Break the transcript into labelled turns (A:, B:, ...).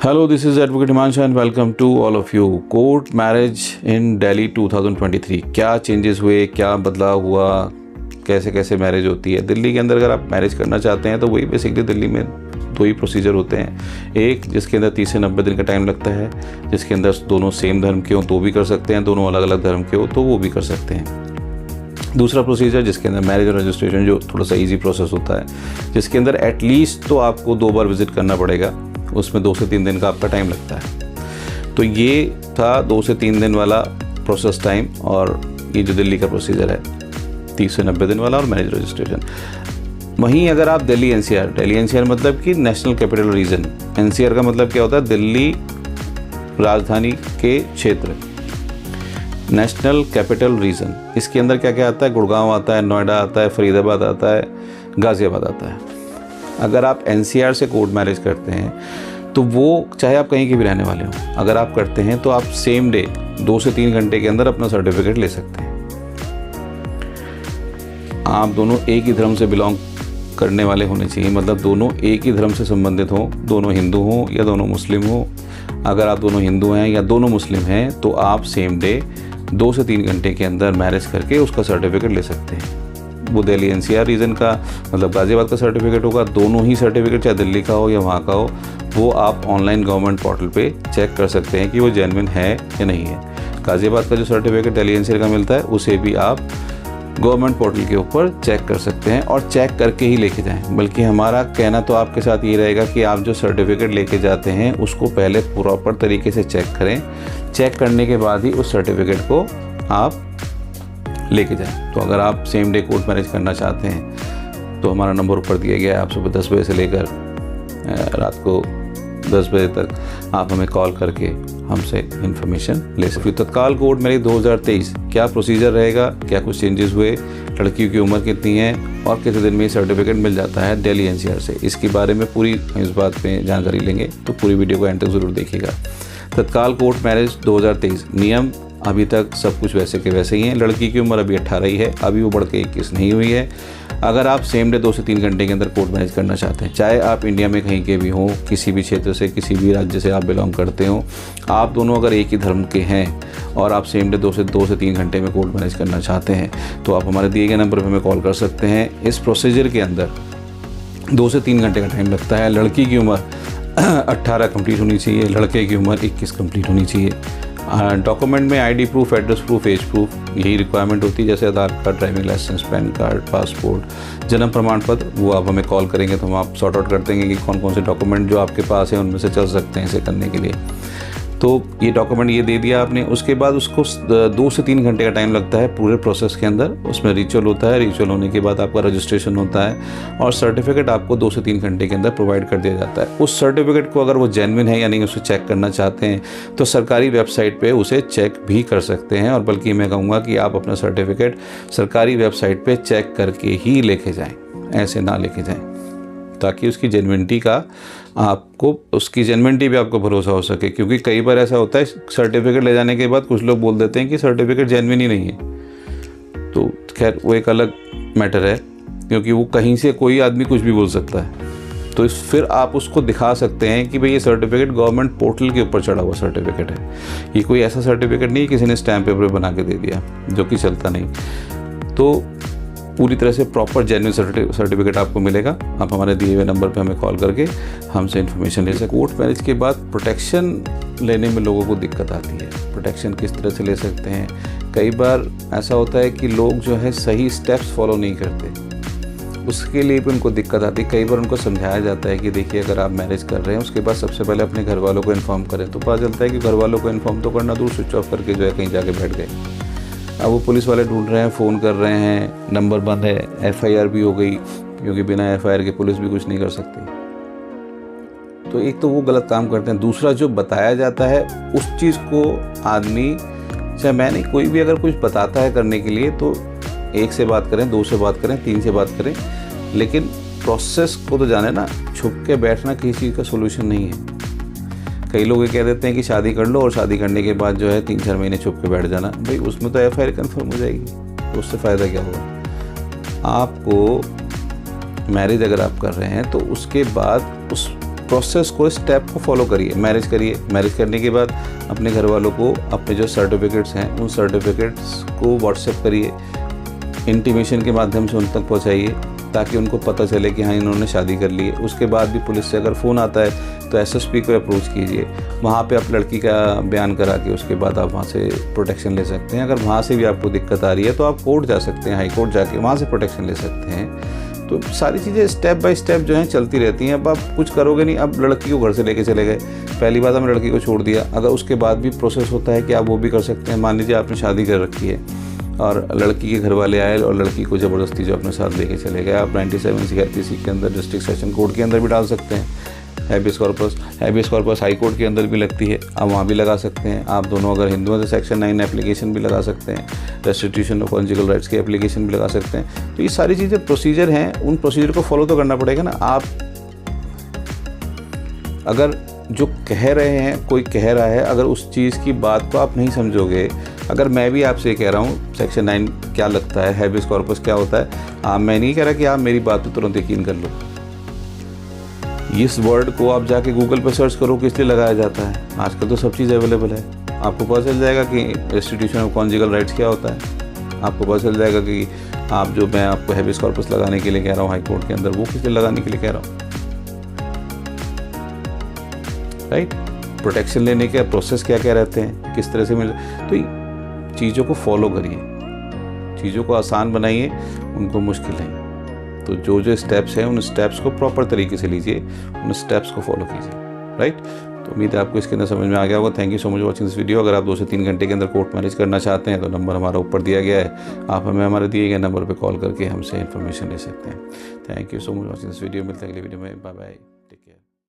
A: Hello, this is Advocate Himanshu and welcome to all of you. Court marriage in Delhi 2023. क्या changes हुए, क्या बदलाव हुआ, कैसे कैसे मैरिज होती है दिल्ली के अंदर। अगर आप मैरिज करना चाहते हैं तो वही बेसिकली दिल्ली में दो ही प्रोसीजर होते हैं। एक जिसके अंदर 30 से 90 दिन का टाइम लगता है, जिसके अंदर दोनों सेम धर्म के हो तो भी कर सकते हैं, दोनों अलग अलग धर्म के हो तो वो भी कर सकते हैं। दूसरा प्रोसीजर जिसके अंदर मैरिज और रजिस्ट्रेशन, जो थोड़ा सा इजी प्रोसेस होता है, जिसके अंदर एटलीस्ट तो आपको 2 बार विजिट करना पड़ेगा, उसमें 2 से 3 दिन का आपका टाइम लगता है। तो ये था 2 से 3 दिन वाला प्रोसेस टाइम। और ये जो दिल्ली का प्रोसीजर है 30 से 90 दिन वाला और मैरिज रजिस्ट्रेशन। वहीं अगर आप दिल्ली एनसीआर मतलब कि नेशनल कैपिटल रीजन, एनसीआर का मतलब क्या होता है, दिल्ली राजधानी के क्षेत्र, नेशनल कैपिटल रीजन। इसके अंदर क्या क्या आता है, गुड़गांव आता है, नोएडा आता है, फरीदाबाद आता है, गाज़ियाबाद आता है। अगर आप एनसीआर से कोर्ट मैरिज करते हैं तो वो चाहे आप कहीं के भी रहने वाले हों, अगर आप करते हैं तो आप सेम डे 2 से 3 घंटे के अंदर अपना सर्टिफिकेट ले सकते हैं। आप दोनों एक ही धर्म से बिलोंग करने वाले होने चाहिए, मतलब दोनों एक ही धर्म से संबंधित हों, दोनों हिंदू हों या दोनों मुस्लिम हों। अगर आप दोनों हिंदू हैं या दोनों मुस्लिम हैं तो आप सेम डे 2 से 3 घंटे के अंदर मैरिज करके उसका सर्टिफिकेट ले सकते हैं। वो दिल्ली एनसीआर रीजन का मतलब गाज़ियाबाद का सर्टिफिकेट होगा। दोनों ही सर्टिफिकेट चाहे दिल्ली का हो या वहाँ का हो, वो आप ऑनलाइन गवर्नमेंट पोर्टल पे चेक कर सकते हैं कि वो जेन्युइन है या नहीं है। गाज़ियाबाद का जो सर्टिफिकेट दिल्ली एनसीआर का मिलता है उसे भी आप गवर्नमेंट पोर्टल के ऊपर चेक कर सकते हैं और चेक करके ही लेके जाएं। बल्कि हमारा कहना तो आपके साथ ये रहेगा कि आप जो सर्टिफिकेट लेके जाते हैं उसको पहले प्रॉपर तरीके से चेक करें। चेक करने के बाद ही उस सर्टिफिकेट को आप लेके जाएं। तो अगर आप सेम डे कोर्ट मैरिज करना चाहते हैं तो हमारा नंबर ऊपर दिया गया है। आप सुबह 10 बजे से लेकर रात को 10 बजे तक आप हमें कॉल करके हमसे इन्फॉर्मेशन ले सकते हैं। तत्काल कोर्ट मैरिज 2023 क्या प्रोसीजर रहेगा, क्या कुछ चेंजेस हुए, लड़कियों की उम्र कितनी है और कितने दिन में सर्टिफिकेट मिल जाता है दिल्ली एनसीआर से, इसके बारे में पूरी इस बात पे जानकारी लेंगे। तो पूरी वीडियो को एंड तक ज़रूर देखिएगा। तत्काल कोर्ट मैरिज 2023 नियम अभी तक सब कुछ वैसे के वैसे ही हैं। लड़की की उम्र अभी 18 ही है, अभी वो बढ़ के 21 नहीं हुई है। अगर आप सेम डे 2 से 3 घंटे के अंदर कोर्ट मैरिज करना चाहते हैं, चाहे आप इंडिया में कहीं के भी हों, किसी भी क्षेत्र से, किसी भी राज्य से आप बिलोंग करते हो, आप दोनों अगर एक ही धर्म के हैं और आप सेम डे 2 से 3 घंटे में कोर्ट मैरिज करना चाहते हैं तो आप हमारे दिए गए नंबर पर हमें कॉल कर सकते हैं। इस प्रोसीजर के अंदर 2 से 3 घंटे का टाइम लगता है। लड़की की उम्र 18 कंप्लीट होनी चाहिए, लड़के की उम्र 21 कंप्लीट होनी चाहिए। डॉक्यूमेंट में ID proof, address proof, age proof यही रिक्वायरमेंट होती है, जैसे Aadhaar card, driving licence, PAN card, passport, जन्म प्रमाण पत्र। वो आप हमें कॉल करेंगे तो हम आप सॉर्ट आउट कर देंगे कि कौन कौन से डॉक्यूमेंट जो आपके पास हैं उनमें से चल सकते हैं इसे करने के लिए। तो ये डॉक्यूमेंट ये दे दिया आपने, उसके बाद उसको 2 से 3 घंटे का टाइम लगता है पूरे प्रोसेस के अंदर। उसमें रिचुअल होता है, रिचुअल होने के बाद आपका रजिस्ट्रेशन होता है और सर्टिफिकेट आपको 2 से 3 घंटे के अंदर प्रोवाइड कर दिया जाता है। उस सर्टिफिकेट को अगर वो जेन्युइन है या नहीं उसे चेक करना चाहते हैं तो सरकारी वेबसाइट पे उसे चेक भी कर सकते हैं। और बल्कि मैं कहूँगा कि आप अपना सर्टिफिकेट सरकारी वेबसाइट पे चेक करके ही लेके जाएँ, ऐसे ना लेके जाएँ, ताकि उसकी जेन्युइनिटी का आपको, उसकी जेन्युइनिटी पे आपको भरोसा हो सके। क्योंकि कई बार ऐसा होता है सर्टिफिकेट ले जाने के बाद कुछ लोग बोल देते हैं कि सर्टिफिकेट जेन्युइन ही नहीं है। तो खैर वो एक अलग मैटर है, क्योंकि वो कहीं से कोई आदमी कुछ भी बोल सकता है। तो फिर आप उसको दिखा सकते हैं कि भाई ये सर्टिफिकेट गवर्नमेंट पोर्टल के ऊपर चढ़ा हुआ सर्टिफिकेट है, ये कोई ऐसा सर्टिफिकेट नहीं किसी ने स्टैम्प पेपर बना के दे दिया जो कि चलता नहीं। तो पूरी तरह से प्रॉपर जेन्युइन सर्टिफिकेट आपको मिलेगा। आप हमारे दिए हुए नंबर पे हमें कॉल करके हमसे इन्फॉर्मेशन ले सकते हैं। कोर्ट मैरिज के बाद प्रोटेक्शन लेने में लोगों को दिक्कत आती है। प्रोटेक्शन किस तरह से ले सकते हैं, कई बार ऐसा होता है कि लोग जो है सही स्टेप्स फॉलो नहीं करते, उसके लिए भी उनको दिक्कत आती है। कई बार उनको समझाया जाता है कि देखिए अगर आप मैरिज कर रहे हैं उसके बाद सबसे पहले अपने घर वालों को इन्फॉर्म करें, तो पता चलता है कि घर वालों को इन्फॉर्म तो करना दूर, स्विच ऑफ करके जो है कहीं जाके बैठ गए। अब वो पुलिस वाले ढूंढ रहे हैं, फ़ोन कर रहे हैं, नंबर बंद है, एफआईआर भी हो गई, क्योंकि बिना एफआईआर के पुलिस भी कुछ नहीं कर सकती। तो एक तो वो गलत काम करते हैं, दूसरा जो बताया जाता है उस चीज़ को आदमी, चाहे मैं नहीं, कोई भी अगर कुछ बताता है करने के लिए तो 1 से बात करें, 2 से बात करें, 3 से बात करें, लेकिन प्रोसेस को तो जाने ना। छुप के बैठना किसी चीज़ का सोल्यूशन नहीं है। कई लोग ये कह देते हैं कि शादी कर लो और शादी करने के बाद जो है 3-4 महीने छुप के बैठ जाना। भाई उसमें तो एफआईआर कन्फर्म हो जाएगी, तो उससे फ़ायदा क्या होगा। आपको मैरिज अगर आप कर रहे हैं तो उसके बाद उस प्रोसेस को, स्टेप को फॉलो करिए। मैरिज करिए, मैरिज करने के बाद अपने घर वालों को अपने जो सर्टिफिकेट्स हैं उन सर्टिफिकेट्स को व्हाट्सएप करिए, इंटीमेशन के माध्यम से उन तक पहुँचाइए ताकि उनको पता चले कि हाँ इन्होंने शादी कर ली है। उसके बाद भी पुलिस से अगर फ़ोन आता है तो एसएसपी को अप्रोच कीजिए, वहाँ पे आप लड़की का बयान करा के उसके बाद आप वहाँ से प्रोटेक्शन ले सकते हैं। अगर वहाँ से भी आपको दिक्कत आ रही है तो आप कोर्ट जा सकते हैं, हाई कोर्ट जाके वहाँ से प्रोटेक्शन ले सकते हैं। तो सारी चीज़ें स्टेप बाय स्टेप जो हैं चलती रहती हैं। अब आप कुछ करोगे नहीं, अब लड़की को घर से लेके चले गए, पहली बात हमने लड़की को छोड़ दिया, अगर उसके बाद भी प्रोसेस होता है कि आप वो भी कर सकते हैं। मान लीजिए आपने शादी कर रखी है और लड़की के घर वाले आए और लड़की को ज़बरदस्ती जो अपने साथ लेके चले गए, आप 97 CRPC के अंदर डिस्ट्रिक्ट सेशन कोर्ट के अंदर भी डाल सकते हैं। हैबियस कॉर्पस हाई कोर्ट के अंदर भी लगती है, आप वहाँ भी लगा सकते हैं। आप दोनों अगर हिंदू हैं तो सेक्शन 9 एप्लीकेशन भी लगा सकते हैं, रेस्टिट्यूशन ऑफ कॉन्जुगल राइट्स की एप्लीकेशन भी लगा सकते हैं। तो ये सारी चीज़ें प्रोसीजर हैं, उन प्रोसीजर को फॉलो तो करना पड़ेगा ना। आप अगर जो कह रहे हैं, कोई कह रहा है, अगर उस चीज़ की बात को आप नहीं समझोगे, अगर मैं भी आपसे कह रहा हूँ सेक्शन 9 क्या लगता है, हैबियस कॉर्पस क्या होता है, मैं नहीं कह रहा कि आप मेरी बात पर तुरंत यकीन कर लो। इस वर्ड को आप जाके गूगल पर सर्च करो किस लिए लगाया जाता है, आजकल तो सब चीज़ अवेलेबल है, आपको पता चल जाएगा कि रेस्टिट्यूशन ऑफ कॉन्जुगल राइट्स क्या होता है। आपको पता चल जाएगा कि आप जो मैं आपको हैबियस कॉर्पस लगाने के लिए कह रहा हूँ हाई कोर्ट के अंदर, वो किस लिए लगाने के लिए कह रहा हूँ, राइट। प्रोटेक्शन लेने के प्रोसेस क्या क्या रहते हैं, किस तरह से मिल, तो चीज़ों को फॉलो करिए, चीज़ों को आसान बनाइए, उनको मुश्किल नहीं। तो जो जो स्टेप्स हैं उन स्टेप्स को प्रॉपर तरीके से लीजिए, उन स्टेप्स को फॉलो कीजिए, राइट। तो उम्मीद है आपको इसके अंदर समझ में आ गया होगा। Thank you so much watching this video. अगर आप 2 से 3 घंटे के अंदर कोर्ट मैरिज करना चाहते हैं तो नंबर हमारा ऊपर दिया गया है, आप हमें हमारे दिए गए नंबर पर कॉल करके हमसे इन्फॉर्मेशन ले सकते हैं। Thank you so much watching this video. मिलते हैं अगली वीडियो में, बाय बाय।